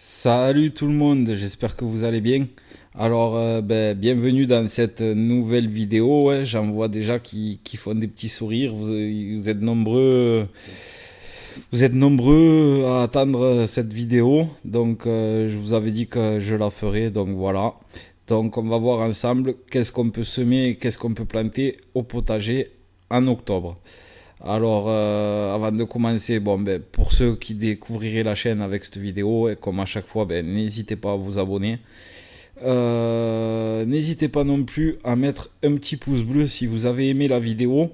Salut tout le monde, j'espère que vous allez bien. Alors, bienvenue dans cette nouvelle vidéo. Ouais. J'en vois déjà qui font des petits sourires. Vous êtes nombreux à attendre cette vidéo. Donc, je vous avais dit que je la ferai. Donc voilà. Donc, on va voir ensemble qu'est-ce qu'on peut semer, et qu'est-ce qu'on peut planter au potager en octobre. Alors, avant de commencer, pour ceux qui découvriraient la chaîne avec cette vidéo, et comme à chaque fois, n'hésitez pas à vous abonner. N'hésitez pas non plus à mettre un petit pouce bleu si vous avez aimé la vidéo.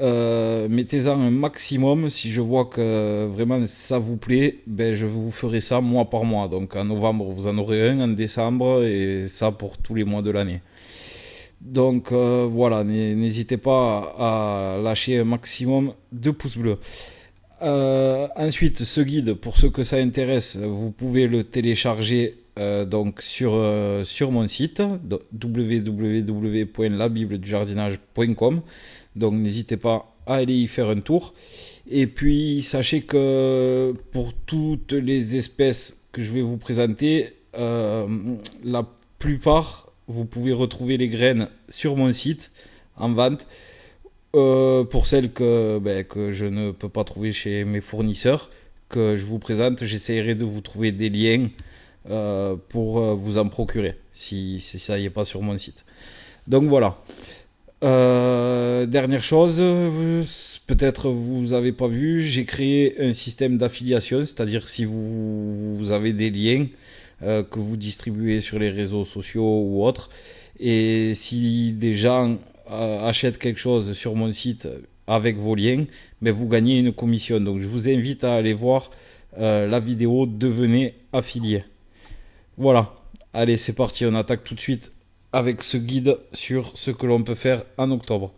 Mettez-en un maximum. Si je vois que vraiment ça vous plaît, je vous ferai ça mois par mois. Donc en novembre, vous en aurez un, en décembre, et ça pour tous les mois de l'année. Donc voilà, n'hésitez pas à lâcher un maximum de pouces bleus. Ensuite, ce guide, pour ceux que ça intéresse, vous pouvez le télécharger sur mon site www.labibledujardinage.com. Donc n'hésitez pas à aller y faire un tour. Et puis sachez que pour toutes les espèces que je vais vous présenter, la plupart, vous pouvez retrouver les graines sur mon site en vente. Pour celles que je ne peux pas trouver chez mes fournisseurs, que je vous présente, j'essaierai de vous trouver des liens pour vous en procurer, si ça n'y est pas sur mon site. Donc voilà. Dernière chose, peut-être vous n'avez pas vu, j'ai créé un système d'affiliation, c'est-à-dire si vous avez des liens que vous distribuez sur les réseaux sociaux ou autres, et si des gens achètent quelque chose sur mon site avec vos liens, vous gagnez une commission. Donc je vous invite à aller voir la vidéo Devenez affilié. Voilà, allez c'est parti, on attaque tout de suite avec ce guide sur ce que l'on peut faire en octobre.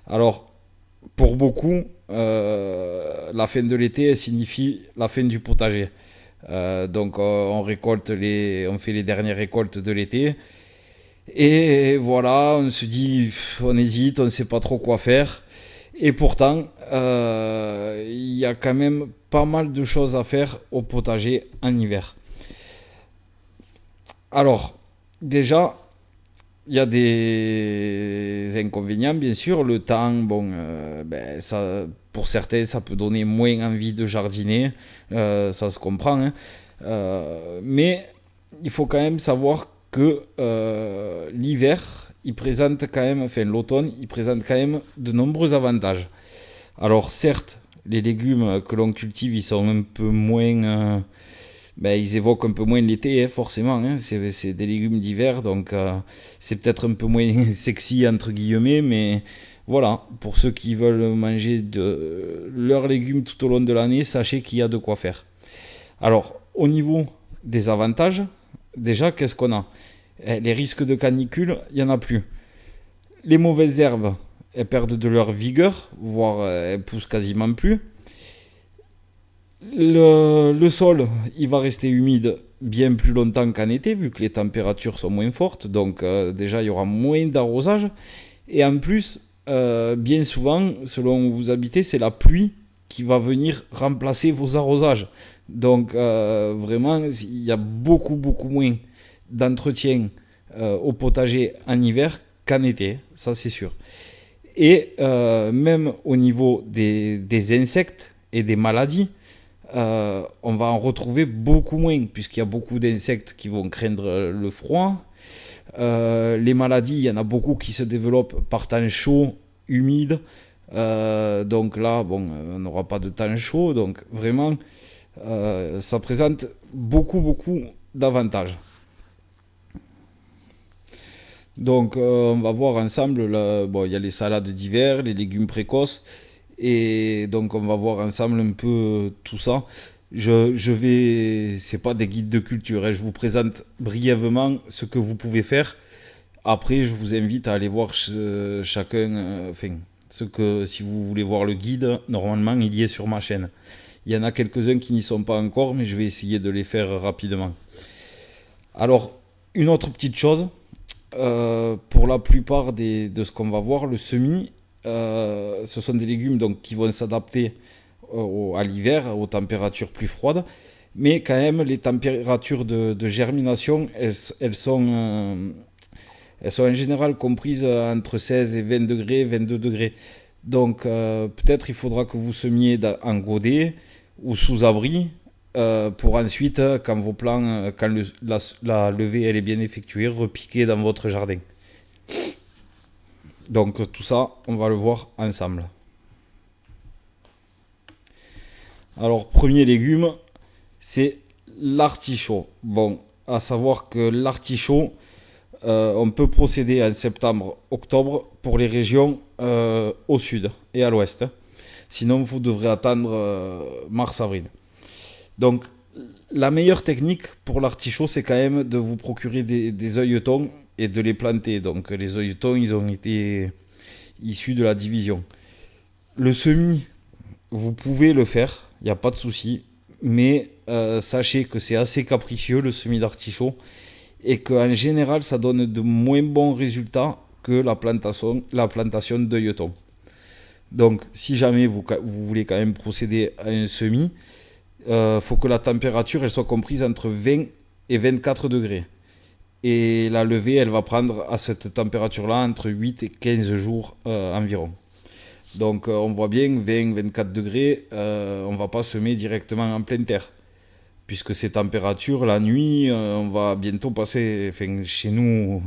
Alors, pour beaucoup, la fin de l'été signifie la fin du potager. On fait les dernières récoltes de l'été. Et voilà, on se dit, on hésite, on ne sait pas trop quoi faire. Et pourtant, il y a quand même pas mal de choses à faire au potager en hiver. Alors, déjà, il y a des inconvénients, bien sûr. Le temps, pour certains, ça peut donner moins envie de jardiner. Ça se comprend, hein. Mais il faut quand même savoir que l'hiver, l'automne, il présente quand même de nombreux avantages. Alors, certes, les légumes que l'on cultive, ils sont un peu moins. Ils évoquent un peu moins l'été, hein, forcément. Hein. C'est des légumes d'hiver, donc c'est peut-être un peu moins sexy, entre guillemets, mais voilà. Pour ceux qui veulent manger leurs légumes tout au long de l'année, sachez qu'il y a de quoi faire. Alors, au niveau des avantages, déjà, qu'est-ce qu'on a? Les risques de canicule, il n'y en a plus. Les mauvaises herbes, elles perdent de leur vigueur, voire elles poussent quasiment plus. Le sol, il va rester humide bien plus longtemps qu'en été, vu que les températures sont moins fortes. Donc déjà, il y aura moins d'arrosage. Et en plus, bien souvent, selon où vous habitez, c'est la pluie qui va venir remplacer vos arrosages. Donc vraiment, il y a beaucoup, beaucoup moins d'entretien au potager en hiver qu'en été, ça c'est sûr. Et même au niveau des insectes et des maladies, on va en retrouver beaucoup moins, puisqu'il y a beaucoup d'insectes qui vont craindre le froid. Les maladies, il y en a beaucoup qui se développent par temps chaud, humide. Donc là, on n'aura pas de temps chaud. Donc vraiment, ça présente beaucoup, beaucoup d'avantages. Donc on va voir ensemble, il y a les salades d'hiver, les légumes précoces, et donc on va voir ensemble un peu tout ça. C'est pas des guides de culture, hein, je vous présente brièvement ce que vous pouvez faire. Après, je vous invite à aller voir chacun, si vous voulez voir le guide, normalement il y est sur ma chaîne. Il y en a quelques-uns qui n'y sont pas encore, mais je vais essayer de les faire rapidement. Alors, une autre petite chose, pour la plupart de ce qu'on va voir, le semis, ce sont des légumes donc, qui vont s'adapter à l'hiver, aux températures plus froides. Mais quand même, les températures de germination, elles sont en général comprises entre 16 et 20 degrés, 22 degrés. Donc peut-être il faudra que vous semiez en godet ou sous abri pour ensuite, quand vos plants, quand la levée elle est bien effectuée, repiquer dans votre jardin. Donc tout ça, on va le voir ensemble. Alors premier légume, c'est l'artichaut. Bon, à savoir que l'artichaut, on peut procéder en septembre-octobre pour les régions au sud et à l'ouest. Sinon, vous devrez attendre mars-avril. Donc, la meilleure technique pour l'artichaut, c'est quand même de vous procurer des œilletons et de les planter. Donc, les œilletons, ils ont été issus de la division. Le semis, vous pouvez le faire, il n'y a pas de souci. Mais sachez que c'est assez capricieux, le semis d'artichaut, et qu'en général, ça donne de moins bons résultats que la plantation d'œilletons. Donc, si jamais vous voulez quand même procéder à un semis, faut que la température elle soit comprise entre 20 et 24 degrés. Et la levée, elle va prendre à cette température-là entre 8 et 15 jours environ. Donc, on voit bien 20-24 degrés, on ne va pas semer directement en pleine terre. Puisque ces températures, la nuit, on va bientôt passer, enfin, chez nous,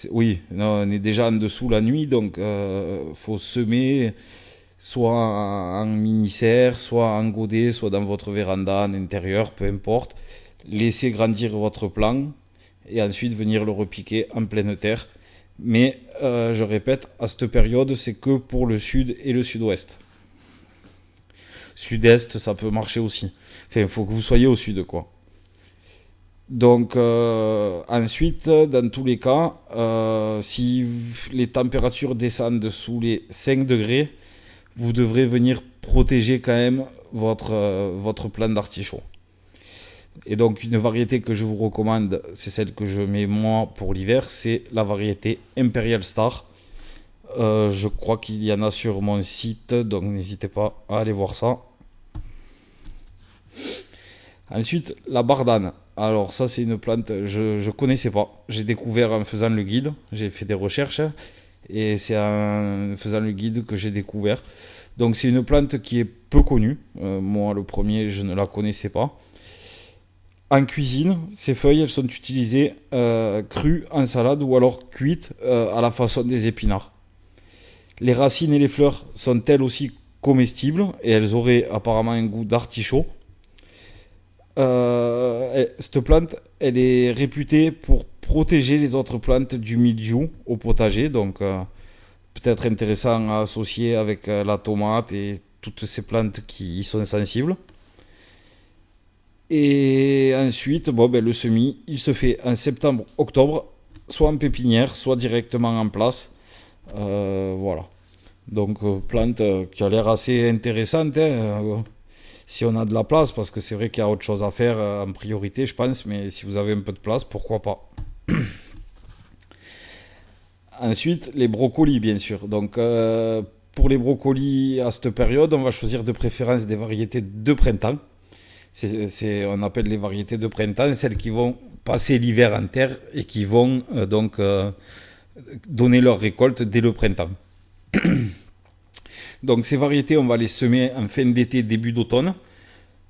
oui, non, on est déjà en dessous la nuit, donc faut semer soit en mini-serre, soit en godet, soit dans votre véranda, en intérieur, peu importe. Laissez grandir votre plant et ensuite venir le repiquer en pleine terre. Mais je répète, à cette période, c'est que pour le sud et le sud-ouest. Sud-est, ça peut marcher aussi. Enfin, il faut que vous soyez au sud, quoi. Donc, ensuite, dans tous les cas, si les températures descendent sous les 5 degrés, vous devrez venir protéger quand même votre plant d'artichaut. Et donc, une variété que je vous recommande, c'est celle que je mets moi pour l'hiver, c'est la variété Imperial Star. Je crois qu'il y en a sur mon site, donc n'hésitez pas à aller voir ça. Ensuite, la bardane. Alors ça, c'est une plante je connaissais pas. J'ai découvert en faisant le guide. J'ai fait des recherches et c'est en faisant le guide que j'ai découvert. Donc c'est une plante qui est peu connue. Moi, le premier, je ne la connaissais pas. En cuisine, ces feuilles, elles sont utilisées crues en salade ou alors cuites à la façon des épinards. Les racines et les fleurs sont elles aussi comestibles et elles auraient apparemment un goût d'artichaut. Cette plante, elle est réputée pour protéger les autres plantes du mildiou au potager, donc peut-être intéressant à associer avec la tomate et toutes ces plantes qui y sont sensibles. Et ensuite, le semis, il se fait en septembre-octobre, soit en pépinière, soit directement en place. Voilà. Donc, plante qui a l'air assez intéressante, hein, si on a de la place, parce que c'est vrai qu'il y a autre chose à faire en priorité, je pense, mais si vous avez un peu de place, pourquoi pas. Ensuite, les brocolis, bien sûr. Donc, pour les brocolis, à cette période, on va choisir de préférence des variétés de printemps. On appelle les variétés de printemps, celles qui vont passer l'hiver en terre et qui vont donner leur récolte dès le printemps. Donc ces variétés, on va les semer en fin d'été, début d'automne,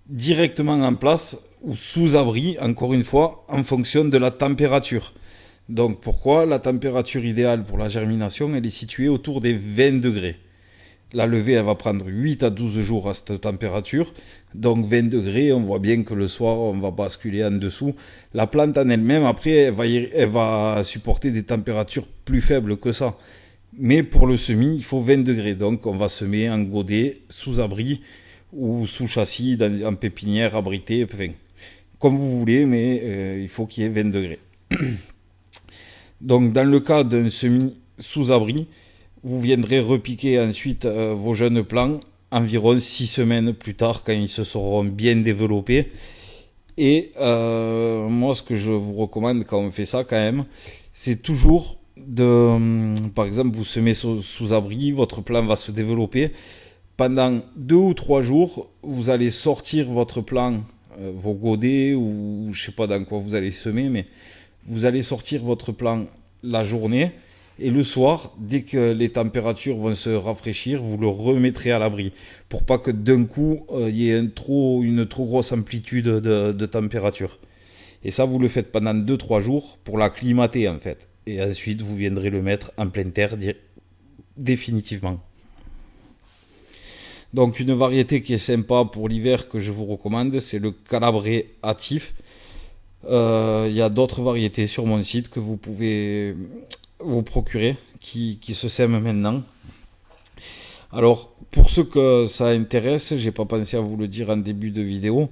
directement en place ou sous abri, encore une fois, en fonction de la température. Donc pourquoi? La température idéale pour la germination, elle est située autour des 20 degrés. La levée, elle va prendre 8 à 12 jours à cette température. Donc 20 degrés, on voit bien que le soir, on va basculer en dessous. La plante en elle-même, après, elle va supporter des températures plus faibles que ça. Mais pour le semis, il faut 20 degrés. Donc on va semer en godet, sous abri ou sous châssis, en pépinière, abrité, enfin, comme vous voulez, mais il faut qu'il y ait 20 degrés. Donc dans le cas d'un semis sous abri, vous viendrez repiquer ensuite vos jeunes plants environ 6 semaines plus tard quand ils se seront bien développés. Et moi, ce que je vous recommande quand on fait ça quand même, c'est toujours par exemple, vous semez sous abri, votre plant va se développer. Pendant 2 ou 3 jours, vous allez sortir votre plant vos godets ou je sais pas dans quoi vous allez semer, mais vous allez sortir votre plant la journée et le soir, dès que les températures vont se rafraîchir, vous le remettrez à l'abri pour pas que d'un coup il y ait une trop grosse amplitude de température. Et ça, vous le faites pendant 2-3 jours pour l'acclimater en fait. Et ensuite, vous viendrez le mettre en pleine terre définitivement. Donc une variété qui est sympa pour l'hiver que je vous recommande, c'est le Calabré hâtif. Il y a d'autres variétés sur mon site que vous pouvez vous procurer qui se sèment maintenant. Alors pour ceux que ça intéresse, j'ai pas pensé à vous le dire en début de vidéo.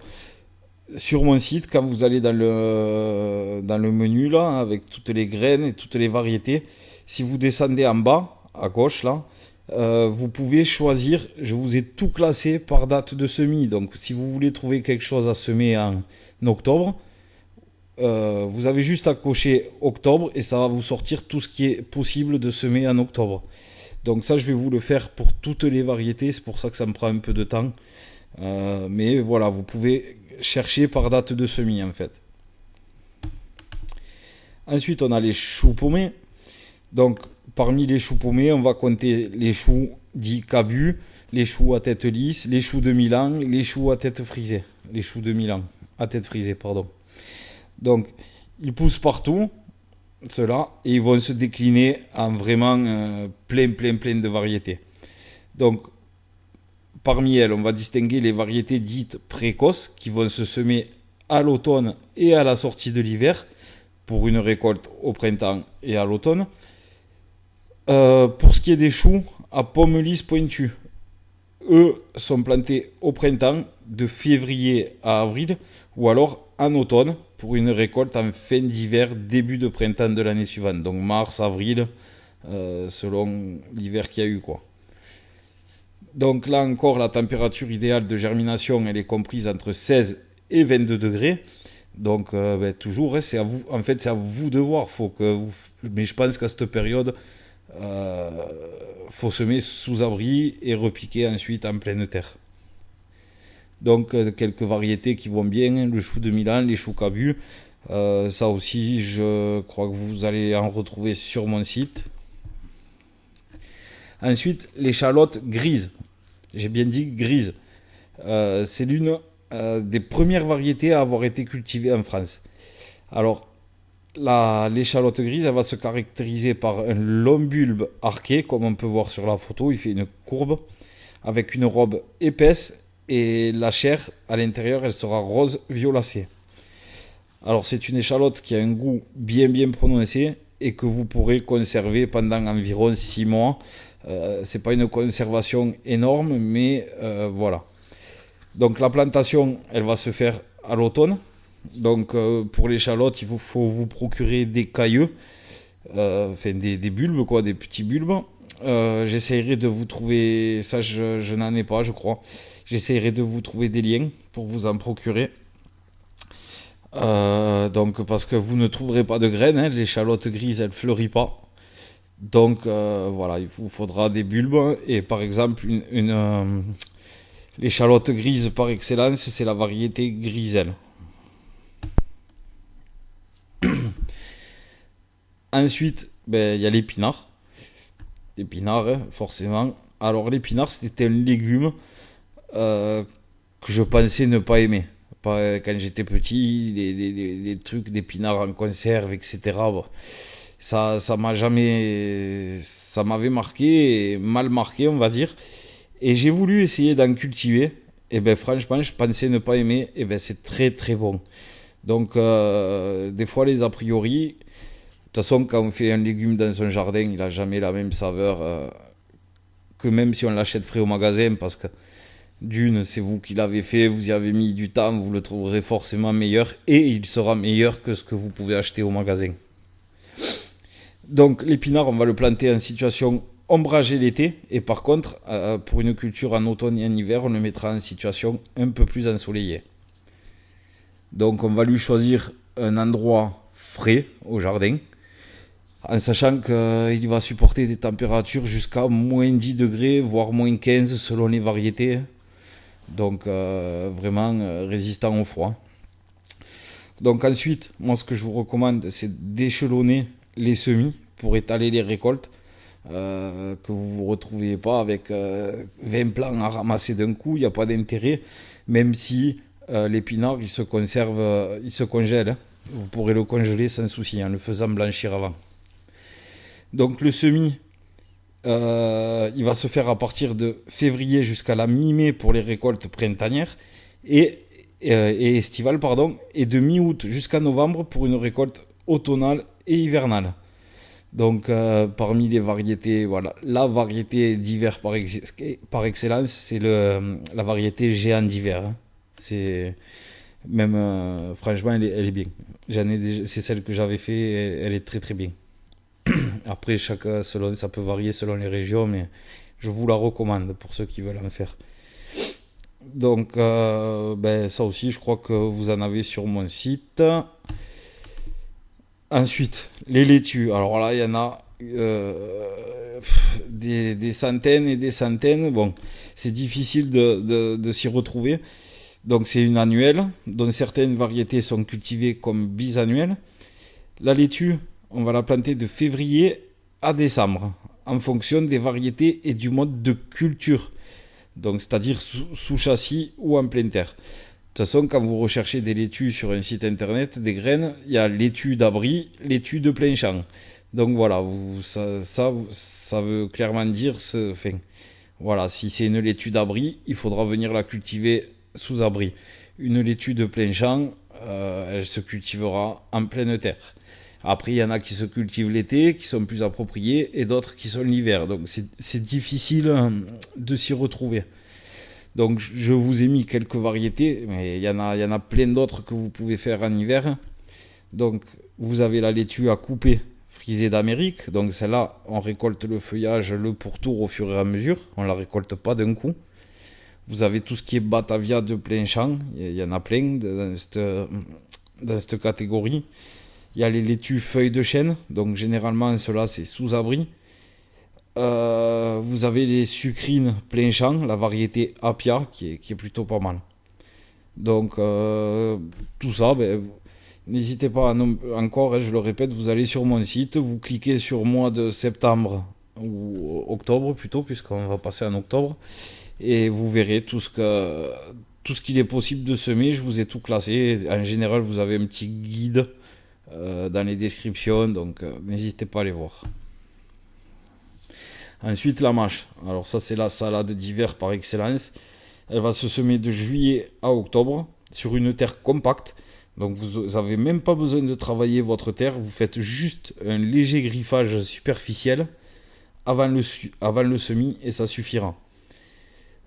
Sur mon site, quand vous allez dans le menu là, avec toutes les graines et toutes les variétés, si vous descendez en bas, à gauche là, vous pouvez choisir, je vous ai tout classé par date de semis. Donc si vous voulez trouver quelque chose à semer en octobre, vous avez juste à cocher octobre et ça va vous sortir tout ce qui est possible de semer en octobre. Donc ça, je vais vous le faire pour toutes les variétés, c'est pour ça que ça me prend un peu de temps. Mais voilà, vous pouvez chercher par date de semis en fait. Ensuite, on a les choux paumés. Donc, parmi les choux paumés, on va compter les choux dits cabus, les choux à tête lisse, les choux de Milan, les choux à tête frisée. Les choux de Milan, à tête frisée, pardon. Donc, ils poussent partout, ceux-là, et ils vont se décliner en vraiment plein de variétés. Donc, parmi elles, on va distinguer les variétés dites précoces qui vont se semer à l'automne et à la sortie de l'hiver pour une récolte au printemps et à l'automne. Pour ce qui est des choux à pommes lisses pointues, eux sont plantés au printemps de février à avril ou alors en automne pour une récolte en fin d'hiver, début de printemps de l'année suivante. Donc mars, avril, selon l'hiver qu'il y a eu quoi. Donc là encore, la température idéale de germination, elle est comprise entre 16 et 22 degrés. Donc toujours, c'est à vous. En fait, c'est à vous de voir. Mais je pense qu'à cette période, faut semer sous abri et repiquer ensuite en pleine terre. Donc quelques variétés qui vont bien, le chou de Milan, les choux cabus. Ça aussi, je crois que vous allez en retrouver sur mon site. Ensuite, l'échalote grise. J'ai bien dit grise. C'est l'une des premières variétés à avoir été cultivée en France. Alors, l'échalote grise, elle va se caractériser par un long bulbe arqué, comme on peut voir sur la photo. Il fait une courbe avec une robe épaisse et la chair à l'intérieur, elle sera rose violacée. Alors, c'est une échalote qui a un goût bien prononcé et que vous pourrez conserver pendant environ 6 mois. C'est pas une conservation énorme, mais voilà. Donc la plantation, elle va se faire à l'automne. Donc pour l'échalote, il faut vous procurer des cailleux, des bulbes, quoi, des petits bulbes. J'essaierai de vous trouver, ça je n'en ai pas, je crois. J'essaierai de vous trouver des liens pour vous en procurer. Donc parce que vous ne trouverez pas de graines, hein, l'échalote grise, elle fleurit pas. Donc voilà, il vous faudra des bulbes. Et par exemple, l'échalote grise par excellence, c'est la variété griselle. Ensuite, il y a l'épinard. L'épinard, hein, forcément. Alors l'épinard, c'était un légume que je pensais ne pas aimer. Quand j'étais petit, les trucs d'épinards en conserve, etc. Bon, ça m'avait marqué, mal marqué, on va dire. Et j'ai voulu essayer d'en cultiver. Et franchement, je pensais ne pas aimer. Et c'est très bon. Donc, des fois, les a priori, de toute façon, quand on fait un légume dans son jardin, il n'a jamais la même saveur que même si on l'achète frais au magasin, parce que d'une, c'est vous qui l'avez fait, vous y avez mis du temps, vous le trouverez forcément meilleur, et il sera meilleur que ce que vous pouvez acheter au magasin. Donc l'épinard, on va le planter en situation ombragée l'été, et par contre, pour une culture en automne et en hiver, on le mettra en situation un peu plus ensoleillée. Donc on va lui choisir un endroit frais au jardin, en sachant qu'il va supporter des températures jusqu'à moins 10 degrés, voire moins 15 selon les variétés. Donc vraiment résistant au froid. Donc ensuite, moi ce que je vous recommande, c'est d'échelonner les semis pour étaler les récoltes. Que vous ne vous retrouviez pas avec 20 plants à ramasser d'un coup, il n'y a pas d'intérêt, même si l'épinard il se conserve, il se congèle. Hein. Vous pourrez le congeler sans souci en le faisant blanchir avant. Donc le semis, il va se faire à partir de février jusqu'à la mi-mai pour les récoltes printanières et estivales, pardon, et de mi-août jusqu'à novembre pour une récolte automnale et hivernale. Donc parmi les variétés, voilà, la variété d'hiver par excellence, c'est la variété géant d'hiver. Hein. C'est même franchement, elle est bien. C'est celle que j'avais fait, elle est très très bien. Après, ça peut varier selon les régions, mais je vous la recommande pour ceux qui veulent en faire. Donc, ça aussi, je crois que vous en avez sur mon site. Ensuite, les laitues. Alors là, il y en a des centaines et des centaines. Bon, c'est difficile de s'y retrouver. Donc, c'est une annuelle, dont certaines variétés sont cultivées comme bisannuelles. La laitue, on va la planter de février à décembre, en fonction des variétés et du mode de culture. Donc, c'est-à-dire sous châssis ou en pleine terre. De toute façon, quand vous recherchez des laitues sur un site internet, des graines, il y a laitue d'abri, laitue de plein champ. Donc voilà, ça veut clairement dire, voilà, si c'est une laitue d'abri, il faudra venir la cultiver sous abri. Une laitue de plein champ, elle se cultivera en pleine terre. Après, il y en a qui se cultivent l'été, qui sont plus appropriés, et d'autres qui sont l'hiver. Donc c'est difficile de s'y retrouver. Donc je vous ai mis quelques variétés, mais il y en a plein d'autres que vous pouvez faire en hiver. Donc vous avez la laitue à couper, frisée d'Amérique. Donc celle-là, on récolte le feuillage, le pourtour au fur et à mesure. On ne la récolte pas d'un coup. Vous avez tout ce qui est Batavia de plein champ. Il y en a plein dans cette catégorie. Il y a les laitues feuilles de chêne. Donc généralement, cela c'est sous abri. Vous avez les sucrines plein champ, la variété Apia qui est plutôt pas mal. Donc tout ça, n'hésitez pas encore, je le répète, vous allez sur mon site, vous cliquez sur mois de septembre ou octobre plutôt, puisqu'on va passer en octobre, et vous verrez tout ce qu'il est possible de semer. Je vous ai tout classé. En général, vous avez un petit guide dans les descriptions, donc n'hésitez pas à les voir. Ensuite, la mâche. Alors ça, c'est la salade d'hiver par excellence. Elle va se semer de juillet à octobre sur une terre compacte. Donc vous n'avez même pas besoin de travailler votre terre. Vous faites juste un léger griffage superficiel avant le semis et ça suffira.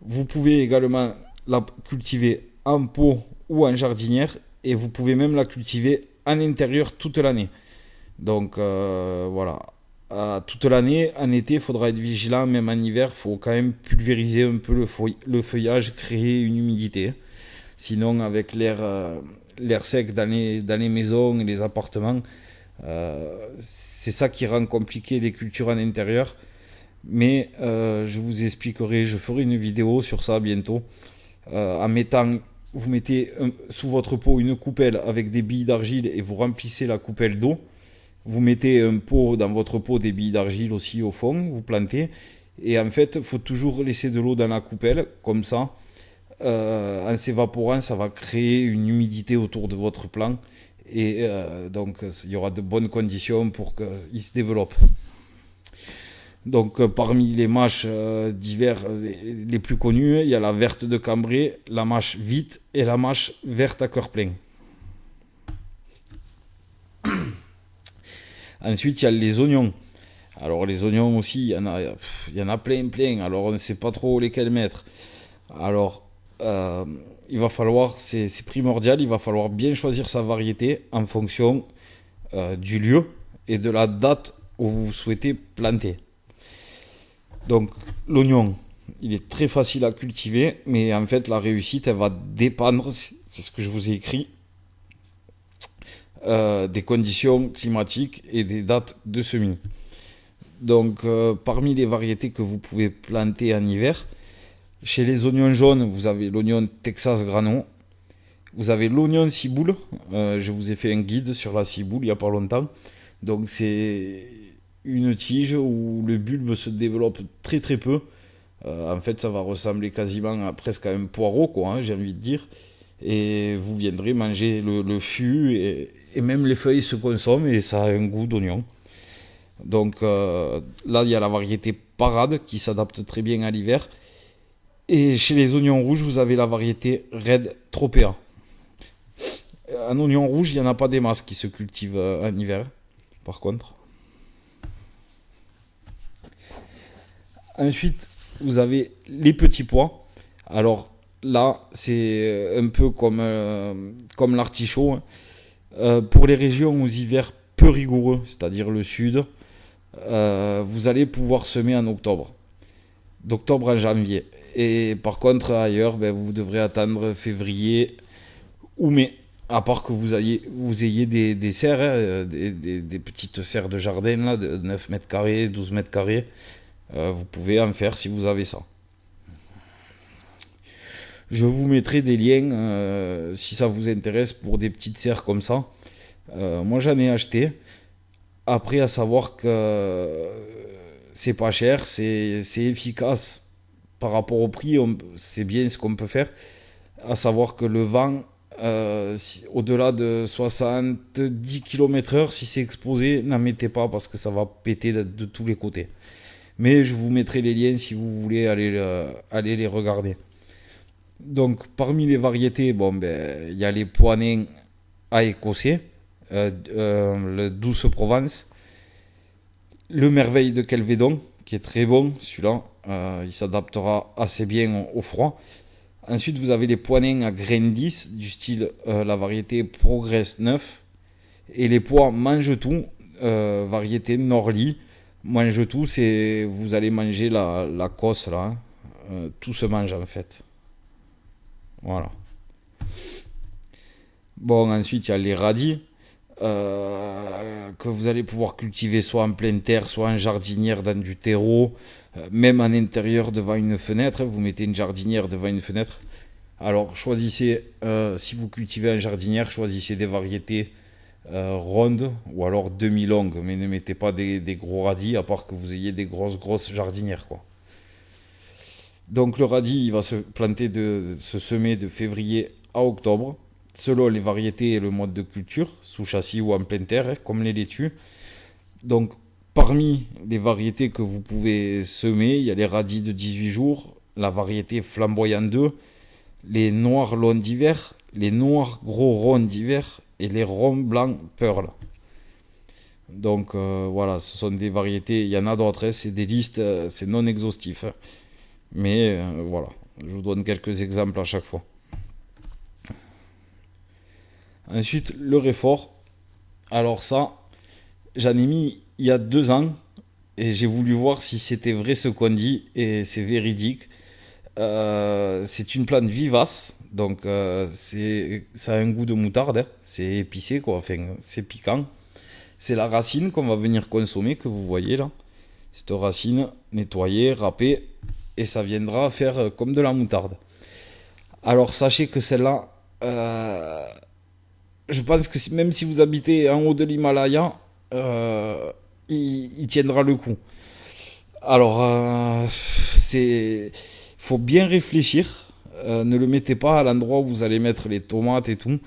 Vous pouvez également la cultiver en pot ou en jardinière et vous pouvez même la cultiver en intérieur toute l'année. Donc voilà. Toute l'année, en été, il faudra être vigilant, même en hiver, il faut quand même pulvériser un peu le feuillage, créer une humidité. Sinon, avec l'air sec dans les maisons et les appartements, c'est ça qui rend compliqué les cultures en intérieur. Mais je vous expliquerai, je ferai une vidéo sur ça bientôt. Vous mettez sous votre pot une coupelle avec des billes d'argile et vous remplissez la coupelle d'eau. Vous mettez dans votre pot des billes d'argile aussi au fond, vous plantez. Et en fait, il faut toujours laisser de l'eau dans la coupelle, comme ça. En s'évaporant, ça va créer une humidité autour de votre plant. Et donc, il y aura de bonnes conditions pour qu'il se développe. Donc, parmi les mâches d'hiver les plus connues, il y a la verte de Cambrai, la mâche vite et la mâche verte à cœur plein. Ensuite, il y a les oignons. Alors, les oignons aussi, il y en a plein. Alors, on ne sait pas trop lesquels mettre. Alors, il va falloir, c'est primordial, il va falloir bien choisir sa variété en fonction du lieu et de la date où vous souhaitez planter. Donc, l'oignon, il est très facile à cultiver, mais en fait, la réussite, elle va dépendre, c'est ce que je vous ai écrit, des conditions climatiques et des dates de semis. Donc parmi les variétés que vous pouvez planter en hiver, Chez les oignons jaunes, vous avez l'oignon Texas Grano. Vous avez l'oignon ciboule. Je vous ai fait un guide sur la ciboule il n'y a pas longtemps. Donc c'est une tige où le bulbe se développe très très peu. En fait, ça va ressembler quasiment presque à un poireau, quoi, hein, j'ai envie de dire. Et vous viendrez manger le fût et même les feuilles se consomment et ça a un goût d'oignon. Donc là, il y a la variété Parade qui s'adapte très bien à l'hiver. Et chez les oignons rouges, vous avez la variété Red Tropea. Un oignon rouge, il n'y en a pas des masses qui se cultivent en hiver, par contre. Ensuite, vous avez les petits pois. Alors là, c'est un peu comme l'artichaut, hein. Pour les régions aux hivers peu rigoureux, c'est-à-dire le sud, vous allez pouvoir semer en octobre. D'octobre à janvier. Et par contre, ailleurs, ben, vous devrez attendre février ou mai. À part que vous ayez des serres, hein, des petites serres de jardin là, de 9 mètres carrés, 12 mètres carrés. Vous pouvez en faire si vous avez ça. Je vous mettrai des liens si ça vous intéresse pour des petites serres comme ça. Moi j'en ai acheté. Après, à savoir que c'est pas cher, c'est efficace par rapport au prix, c'est bien ce qu'on peut faire. À savoir que le vent, au-delà de 70 km/h, si c'est exposé, n'en mettez pas parce que ça va péter de tous les côtés. Mais je vous mettrai les liens si vous voulez aller les regarder. Donc, parmi les variétés, bon, ben, il y a les poanins à écossais, le douce Provence, le merveille de Kelvedon, qui est très bon, celui-là, il s'adaptera assez bien au froid. Ensuite, vous avez les poanins à graines lisses, du style la variété Progress 9, et les pois mange-tout, variété Norly. Mange-tout, c'est vous allez manger la cosse là, hein. Tout se mange en fait. Voilà. Bon, ensuite, il y a les radis que vous allez pouvoir cultiver soit en pleine terre, soit en jardinière dans du terreau, même en intérieur devant une fenêtre. Vous mettez une jardinière devant une fenêtre. Alors, choisissez, si vous cultivez en jardinière, choisissez des variétés rondes ou alors demi-longues, mais ne mettez pas des gros radis, à part que vous ayez des grosses jardinières, quoi. Donc le radis, il va se semer de février à octobre, selon les variétés et le mode de culture, sous châssis ou en pleine terre, hein, comme les laitues. Donc parmi les variétés que vous pouvez semer, il y a les radis de 18 jours, la variété flamboyant 2, les noirs longs d'hiver, les noirs gros ronds d'hiver et les ronds blancs pearl. Donc voilà, ce sont des variétés, il y en a d'autres, hein, c'est des listes, c'est non exhaustif, hein. Mais voilà, je vous donne quelques exemples à chaque fois. Ensuite, le réfort. Alors ça, j'en ai mis il y a 2 ans et j'ai voulu voir si c'était vrai ce qu'on dit et c'est véridique. C'est une plante vivace, donc ça a un goût de moutarde, hein. C'est épicé quoi, enfin c'est piquant. C'est la racine qu'on va venir consommer que vous voyez là. Cette racine nettoyée, râpée et ça viendra faire comme de la moutarde. Alors sachez que celle-là, je pense que même si vous habitez en haut de l'Himalaya, il tiendra le coup. Alors, faut bien réfléchir. Ne le mettez pas à l'endroit où vous allez mettre les tomates et tout.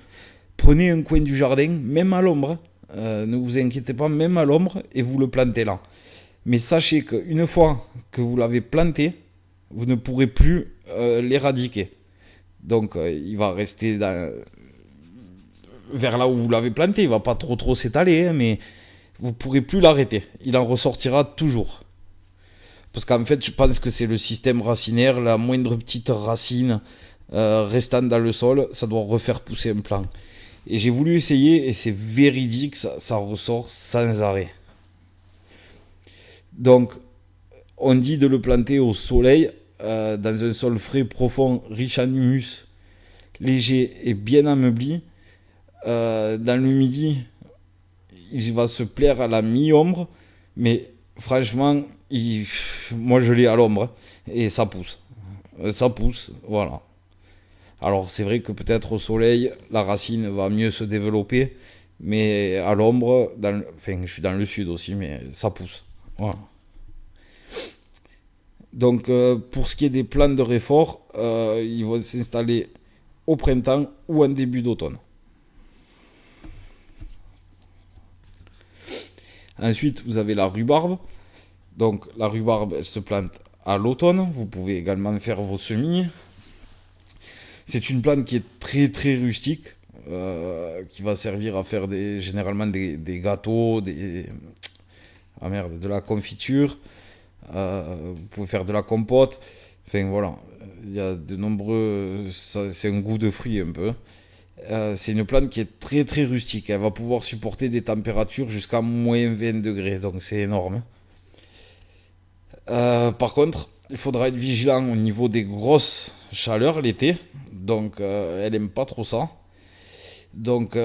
Prenez un coin du jardin, même à l'ombre. Ne vous inquiétez pas, même à l'ombre, et vous le plantez là. Mais sachez qu'une fois que vous l'avez planté, vous ne pourrez plus l'éradiquer. Donc, il va rester vers là où vous l'avez planté. Il ne va pas trop s'étaler, hein, mais vous ne pourrez plus l'arrêter. Il en ressortira toujours. Parce qu'en fait, je pense que c'est le système racinaire, la moindre petite racine restant dans le sol, ça doit refaire pousser un plant. Et j'ai voulu essayer, et c'est véridique, ça ressort sans arrêt. Donc, on dit de le planter au soleil, dans un sol frais, profond, riche en humus, léger et bien ameubli. Dans le midi, il va se plaire à la mi-ombre, mais franchement, moi je l'ai à l'ombre et ça pousse. ça pousse, voilà. Alors c'est vrai que peut-être au soleil, la racine va mieux se développer, mais à l'ombre, enfin je suis dans le sud aussi, mais ça pousse. Voilà. Donc pour ce qui est des plantes de réfort, ils vont s'installer au printemps ou en début d'automne. Ensuite, vous avez la rhubarbe. Donc la rhubarbe, elle se plante à l'automne. Vous pouvez également faire vos semis. C'est une plante qui est très très rustique, qui va servir à faire généralement des gâteaux, de la confiture. Vous pouvez faire de la compote. Enfin voilà, il y a de nombreux. C'est un goût de fruit un peu. C'est une plante qui est très très rustique. Elle va pouvoir supporter des températures jusqu'à moins 20 degrés, donc c'est énorme. Par contre, il faudra être vigilant au niveau des grosses chaleurs l'été. Donc elle aime pas trop ça. Donc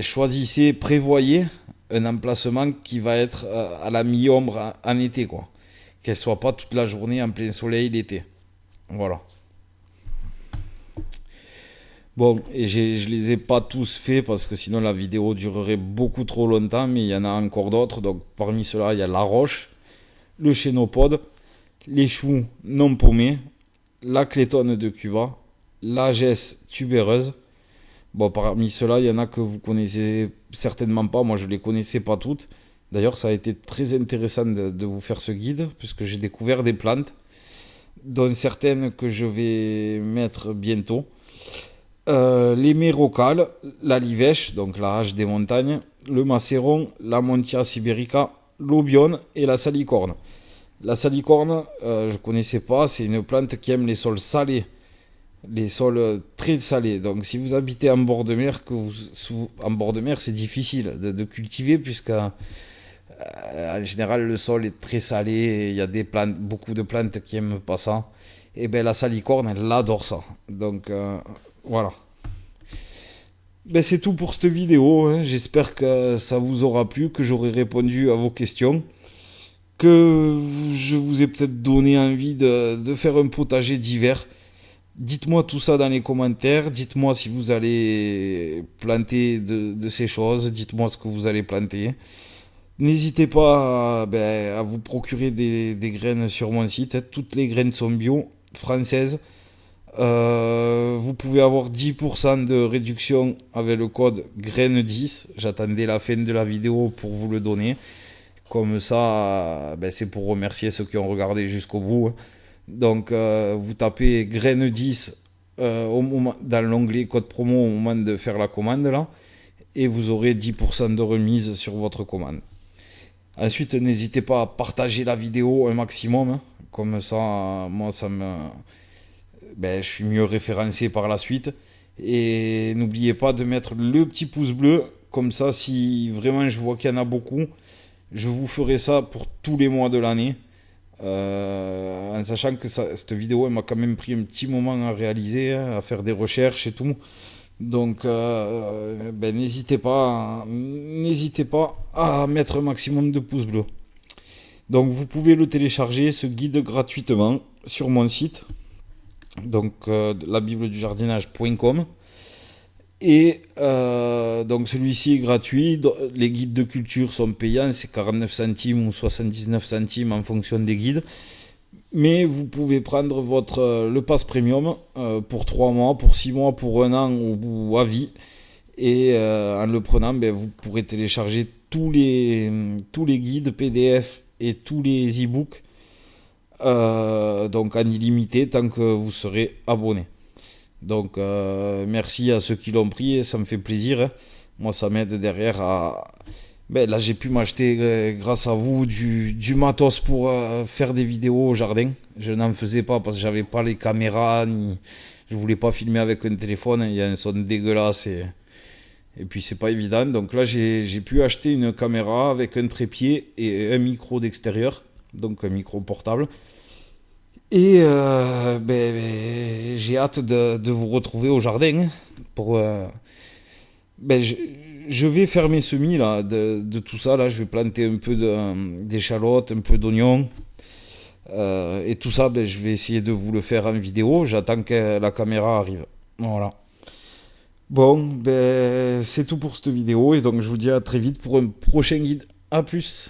choisissez, prévoyez un emplacement qui va être à la mi-ombre en été, quoi. Qu'elle soit pas toute la journée en plein soleil l'été. Voilà. Bon, et je les ai pas tous faits parce que sinon la vidéo durerait beaucoup trop longtemps, mais il y en a encore d'autres. Donc parmi ceux-là, il y a la roche, le chénopode, les choux non paumés, la clétone de Cuba, la gesse tubéreuse. Bon, parmi ceux-là, il y en a que vous connaissez certainement pas. Moi, je les connaissais pas toutes. D'ailleurs, ça a été très intéressant de vous faire ce guide, puisque j'ai découvert des plantes, dont certaines que je vais mettre bientôt. Les mérocales, la livèche, donc la hache des montagnes, le macéron, la montia sibérica, l'obione et la salicorne. La salicorne, je connaissais pas, c'est une plante qui aime les sols salés, les sols très salés. Donc si vous habitez en bord de mer, en bord de mer, c'est difficile de cultiver puisque en général le sol est très salé, et il y a beaucoup de plantes qui aiment pas ça. Et bien la salicorne, elle adore ça. Donc voilà. Ben, c'est tout pour cette vidéo, hein. J'espère que ça vous aura plu, que j'aurai répondu à vos questions, que je vous ai peut-être donné envie de faire un potager d'hiver. Dites-moi tout ça dans les commentaires, dites-moi si vous allez planter de ces choses, dites-moi ce que vous allez planter. N'hésitez pas à vous procurer des graines sur mon site, hein. Toutes les graines sont bio, françaises. Vous pouvez avoir 10% de réduction avec le code graine10. J'attendais la fin de la vidéo pour vous le donner. Comme ça, c'est pour remercier ceux qui ont regardé jusqu'au bout. Donc, vous tapez graine10 dans l'onglet code promo au moment de faire la commande là, et vous aurez 10% de remise sur votre commande. Ensuite, n'hésitez pas à partager la vidéo un maximum. Comme ça, moi, je suis mieux référencé par la suite. Et n'oubliez pas de mettre le petit pouce bleu. Comme ça, si vraiment je vois qu'il y en a beaucoup, je vous ferai ça pour tous les mois de l'année. En sachant que cette vidéo, elle m'a quand même pris un petit moment à réaliser, hein, à faire des recherches et tout. Donc, n'hésitez pas à mettre un maximum de pouces bleus. Donc, vous pouvez le télécharger, ce guide gratuitement, sur mon site. Donc labibledujardinage.com. Et donc celui-ci est gratuit. Les guides de culture sont payants, c'est 49 centimes ou 79 centimes en fonction des guides. Mais vous pouvez prendre le pass premium pour 3 mois, pour 6 mois, pour 1 an ou à vie. Et en le prenant, vous pourrez télécharger tous les guides PDF et tous les e-books. Donc en illimité tant que vous serez abonné. Donc merci à ceux qui l'ont pris, ça me fait plaisir, hein. Moi ça m'aide derrière à... là j'ai pu m'acheter grâce à vous du matos pour faire des vidéos au jardin. Je n'en faisais pas parce que j'avais pas les caméras, je voulais pas filmer avec un téléphone, il y a un son dégueulasse et puis c'est pas évident. Donc là j'ai pu acheter une caméra avec un trépied et un micro d'extérieur, donc un micro portable. Et j'ai hâte de vous retrouver au jardin pour... je vais faire mes semis là, de tout ça. Là, je vais planter un peu d'échalotes, un peu d'oignons. Et tout ça, je vais essayer de vous le faire en vidéo. J'attends que la caméra arrive. Voilà. Bon, c'est tout pour cette vidéo. Et donc, je vous dis à très vite pour un prochain guide. A plus.